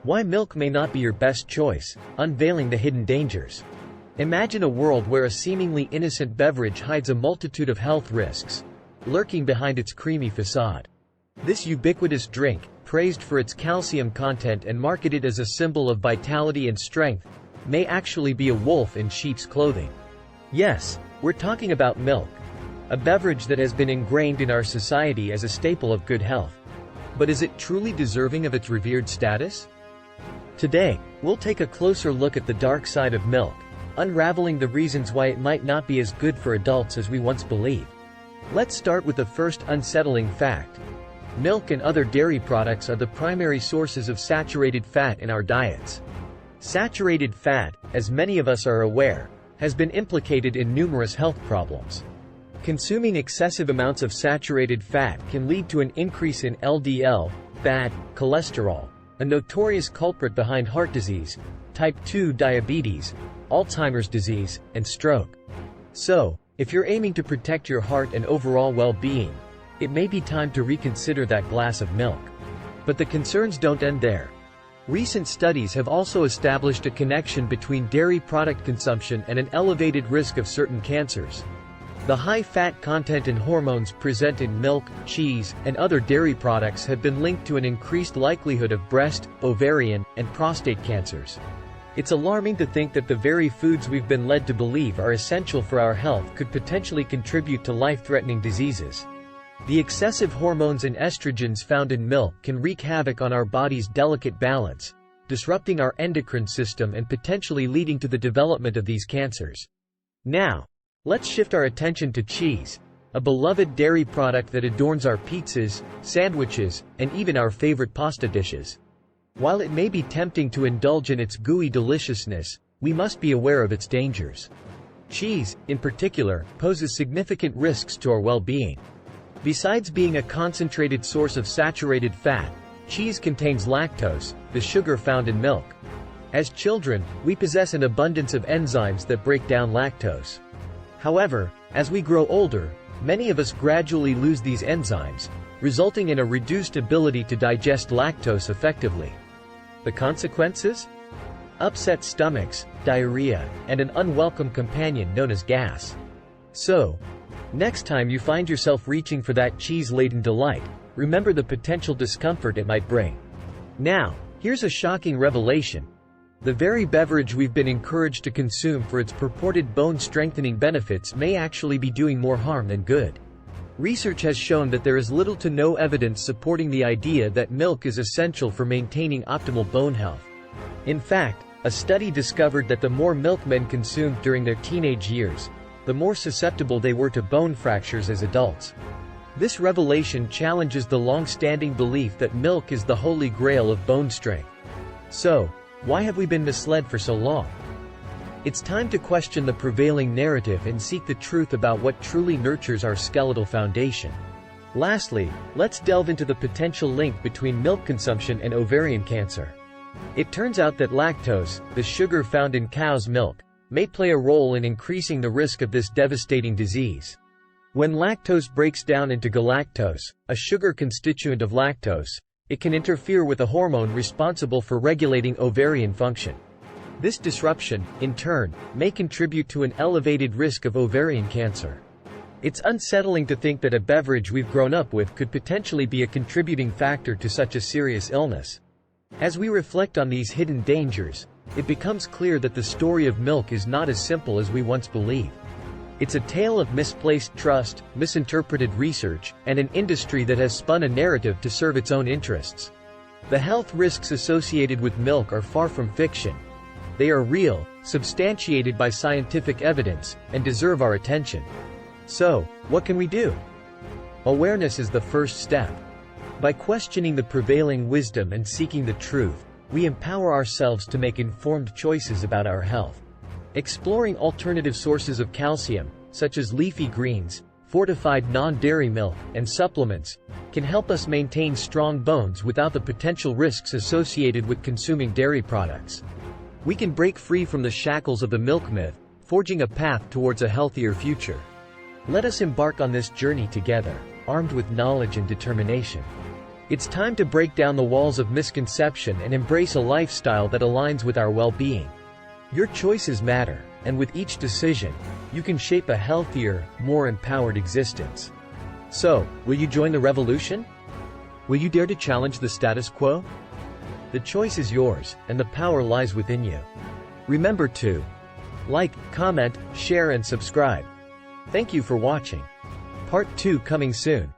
Why milk may not be your best choice, unveiling the hidden dangers. Imagine a world where a seemingly innocent beverage hides a multitude of health risks, lurking behind its creamy facade. This ubiquitous drink, praised for its calcium content and marketed as a symbol of vitality and strength, may actually be a wolf in sheep's clothing. Yes, we're talking about milk, a beverage that has been ingrained in our society as a staple of good health. But is it truly deserving of its revered status? Today, we'll take a closer look at the dark side of milk, unraveling the reasons why it might not be as good for adults as we once believed. Let's start with the first unsettling fact. Milk and other dairy products are the primary sources of saturated fat in our diets. Saturated fat, as many of us are aware, has been implicated in numerous health problems. Consuming excessive amounts of saturated fat can lead to an increase in LDL, bad cholesterol, a notorious culprit behind heart disease, type 2 diabetes, Alzheimer's disease, and stroke. So, if you're aiming to protect your heart and overall well-being, it may be time to reconsider that glass of milk. But the concerns don't end there. Recent studies have also established a connection between dairy product consumption and an elevated risk of certain cancers. The high fat content and hormones present in milk, cheese, and other dairy products have been linked to an increased likelihood of breast, ovarian, and prostate cancers. It's alarming to think that the very foods we've been led to believe are essential for our health could potentially contribute to life-threatening diseases. The excessive hormones and estrogens found in milk can wreak havoc on our body's delicate balance, disrupting our endocrine system and potentially leading to the development of these cancers. Now, let's shift our attention to cheese, a beloved dairy product that adorns our pizzas, sandwiches, and even our favorite pasta dishes. While it may be tempting to indulge in its gooey deliciousness, we must be aware of its dangers. Cheese, in particular, poses significant risks to our well-being. Besides being a concentrated source of saturated fat, cheese contains lactose, the sugar found in milk. As children, we possess an abundance of enzymes that break down lactose. However, as we grow older, many of us gradually lose these enzymes, resulting in a reduced ability to digest lactose effectively. The consequences? Upset stomachs, diarrhea, and an unwelcome companion known as gas. So, next time you find yourself reaching for that cheese-laden delight, remember the potential discomfort it might bring. Now, here's a shocking revelation. The very beverage we've been encouraged to consume for its purported bone-strengthening benefits may actually be doing more harm than good. Research has shown that there is little to no evidence supporting the idea that milk is essential for maintaining optimal bone health. In fact, a study discovered that the more milk men consumed during their teenage years, the more susceptible they were to bone fractures as adults. This revelation challenges the long-standing belief that milk is the holy grail of bone strength. So, why have we been misled for so long? It's time to question the prevailing narrative and seek the truth about what truly nurtures our skeletal foundation. Lastly, let's delve into the potential link between milk consumption and ovarian cancer. It turns out that lactose, the sugar found in cow's milk, may play a role in increasing the risk of this devastating disease. When lactose breaks down into galactose, a sugar constituent of lactose, it can interfere with a hormone responsible for regulating ovarian function. This disruption, in turn, may contribute to an elevated risk of ovarian cancer. It's unsettling to think that a beverage we've grown up with could potentially be a contributing factor to such a serious illness. As we reflect on these hidden dangers, it becomes clear that the story of milk is not as simple as we once believed. It's a tale of misplaced trust, misinterpreted research, and an industry that has spun a narrative to serve its own interests. The health risks associated with milk are far from fiction. They are real, substantiated by scientific evidence, and deserve our attention. So, what can we do? Awareness is the first step. By questioning the prevailing wisdom and seeking the truth, we empower ourselves to make informed choices about our health. Exploring alternative sources of calcium, such as leafy greens, fortified non-dairy milk, and supplements, can help us maintain strong bones without the potential risks associated with consuming dairy products. We can break free from the shackles of the milk myth, forging a path towards a healthier future. Let us embark on this journey together, armed with knowledge and determination. It's time to break down the walls of misconception and embrace a lifestyle that aligns with our well-being. Your choices matter, and with each decision, you can shape a healthier, more empowered existence. So, will you join the revolution? Will you dare to challenge the status quo? The choice is yours, and the power lies within you. Remember to like, comment, share and subscribe. Thank you for watching. Part 2 coming soon.